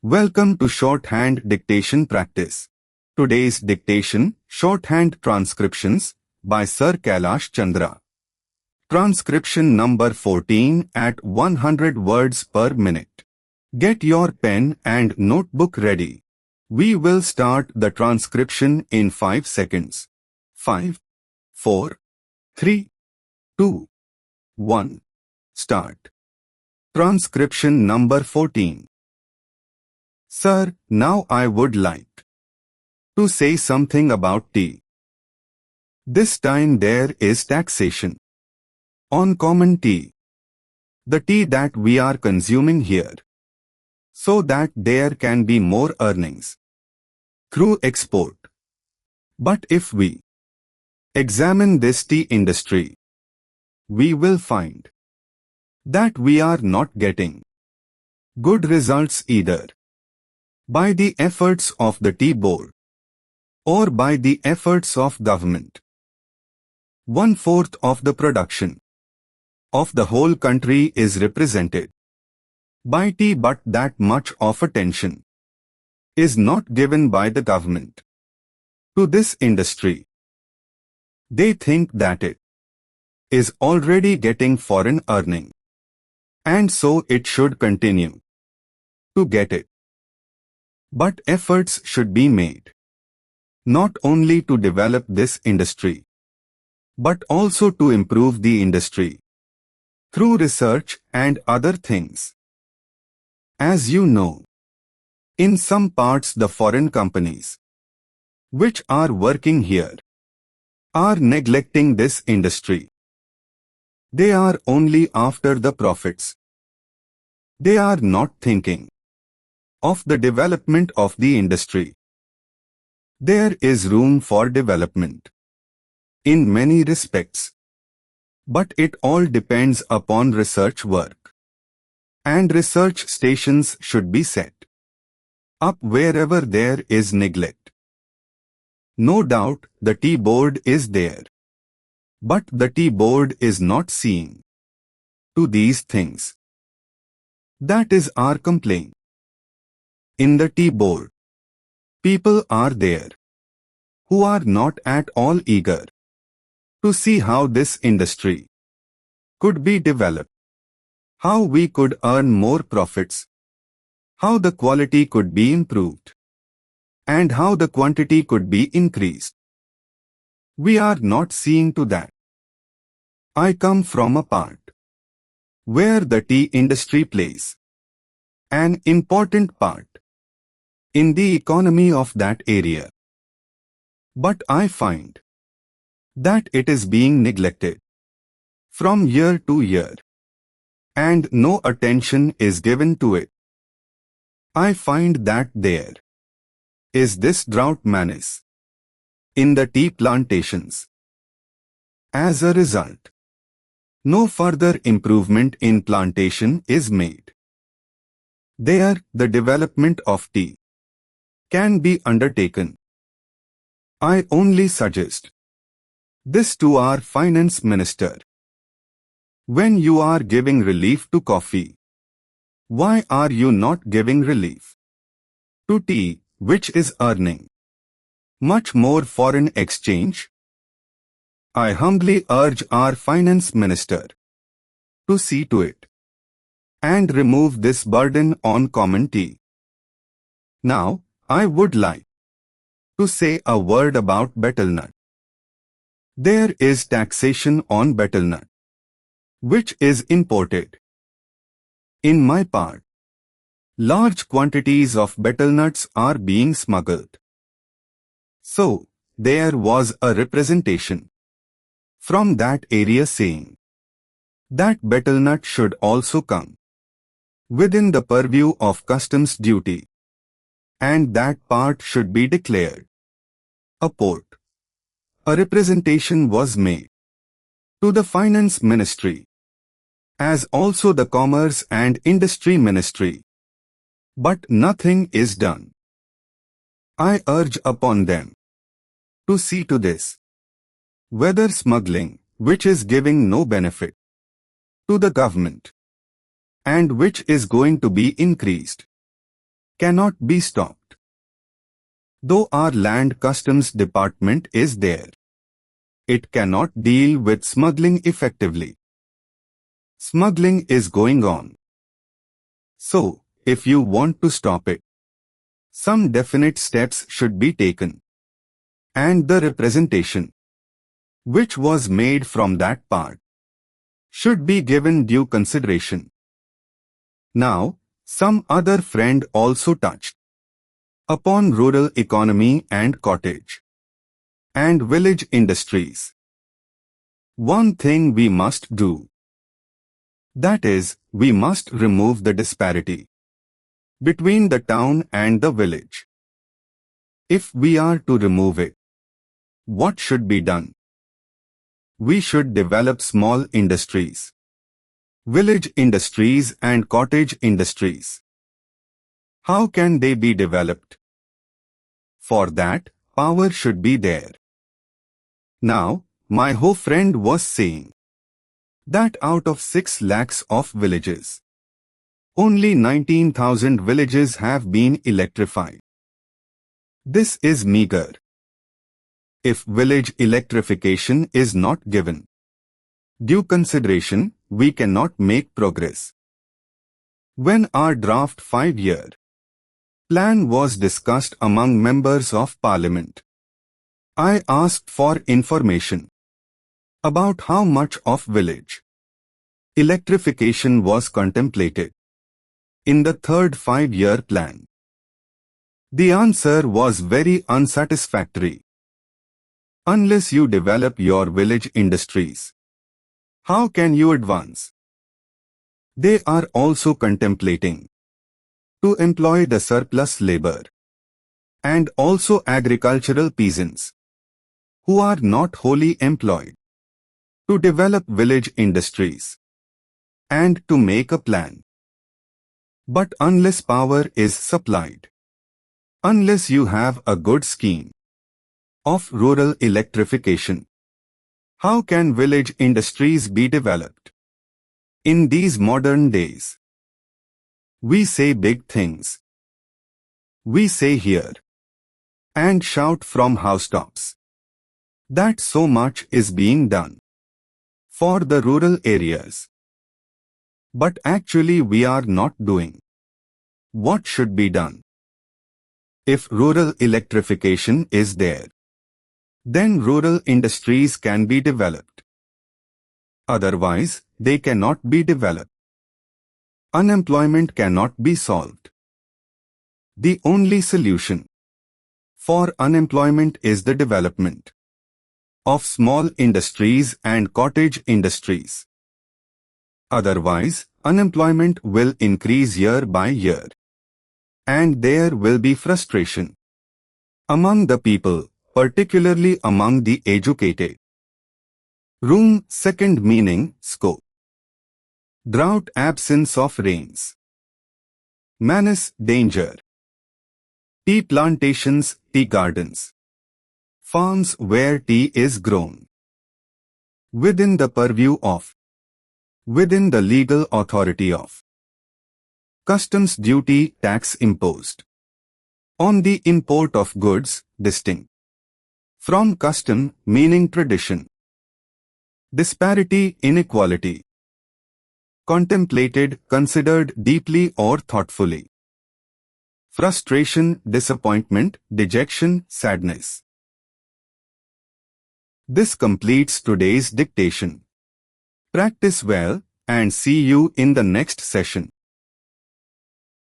Welcome to Shorthand Dictation Practice. Today's dictation, Shorthand Transcriptions, by Sir Kailash Chandra. Transcription number 14 at 100 words per minute. Get your pen and notebook ready. We will start the transcription in 5 seconds. 5, 4, 3, 2, 1. Start. Transcription number 14. Sir, now I would like to say something about tea. This time there is taxation on common tea, the tea that we are consuming here, so that there can be more earnings through export. But if we examine this tea industry, we will find that we are not getting good results either by the efforts of the tea board or by the efforts of government. 1/4 of the production of the whole country is represented by tea, but that much of attention is not given by the government to this industry. They think that it is already getting foreign earning, and so it should continue to get it. But efforts should be made not only to develop this industry, but also to improve the industry through research and other things. As you know, in some parts the foreign companies which are working here are neglecting this industry. They are only after the profits. They are not thinking of the development of the industry. There is room for development in many respects, but it all depends upon research work, and research stations should be set up wherever there is neglect. No doubt the tea board is there, but the tea board is not seeing to these things. That is our complaint. In the tea board, people are there who are not at all eager to see how this industry could be developed, how we could earn more profits, how the quality could be improved, and how the quantity could be increased. We are not seeing to that. I come from a part where the tea industry plays an important part in the economy of that area. But I find that it is being neglected from year to year, and no attention is given to it. I find that there is this drought menace in the tea plantations. As a result, no further improvement in plantation is made. There, the development of tea can be undertaken. I only suggest this to our finance minister. When you are giving relief to coffee, why are you not giving relief to tea, which is earning much more foreign exchange? I humbly urge our finance minister to see to it and remove this burden on common tea. Now, I would like to say a word about betel nut. There is taxation on betel nut, which is imported. In my part, large quantities of betel nuts are being smuggled. So, there was a representation from that area saying that betel nut should also come within the purview of customs duty, and that part should be declared a port. A representation was made to the Finance Ministry, as also the Commerce and Industry Ministry, but nothing is done. I urge upon them to see to this, whether smuggling, which is giving no benefit to the government, and which is going to be increased, cannot be stopped. Though our land customs department is there, it cannot deal with smuggling effectively. Smuggling is going on. So, if you want to stop it, some definite steps should be taken. And the representation, which was made from that part, should be given due consideration. Now, some other friend also touched upon rural economy and cottage and village industries. One thing we must do, that is, we must remove the disparity between the town and the village. If we are to remove it, what should be done? We should develop small industries, village industries and cottage industries. How can they be developed? For that, power should be there. Now, my whole friend was saying that out of 6 lakhs of villages, only 19,000 villages have been electrified. This is meager. If village electrification is not given due consideration, we cannot make progress. When our draft 5-year plan was discussed among members of parliament, I asked for information about how much of village electrification was contemplated in the third 5-year plan. The answer was very unsatisfactory. Unless you develop your village industries, how can you advance? They are also contemplating to employ the surplus labor and also agricultural peasants who are not wholly employed to develop village industries and to make a plan. But unless power is supplied, unless you have a good scheme of rural electrification, how can village industries be developed? In these modern days, we say big things. We say here and shout from housetops that so much is being done for the rural areas. But actually we are not doing what should be done. If rural electrification is there, then rural industries can be developed. Otherwise, they cannot be developed. Unemployment cannot be solved. The only solution for unemployment is the development of small industries and cottage industries. Otherwise, unemployment will increase year by year, and there will be frustration among the people, particularly among the educated. Room, second meaning, scope. Drought, absence of rains. Menace, danger. Tea plantations, tea gardens. Farms where tea is grown. Within the purview of. Within the legal authority of. Customs duty, tax imposed on the import of goods, distinct from custom, meaning tradition. Disparity, inequality. Contemplated, considered deeply or thoughtfully. Frustration, disappointment, dejection, sadness. This completes today's dictation. Practice well and see you in the next session.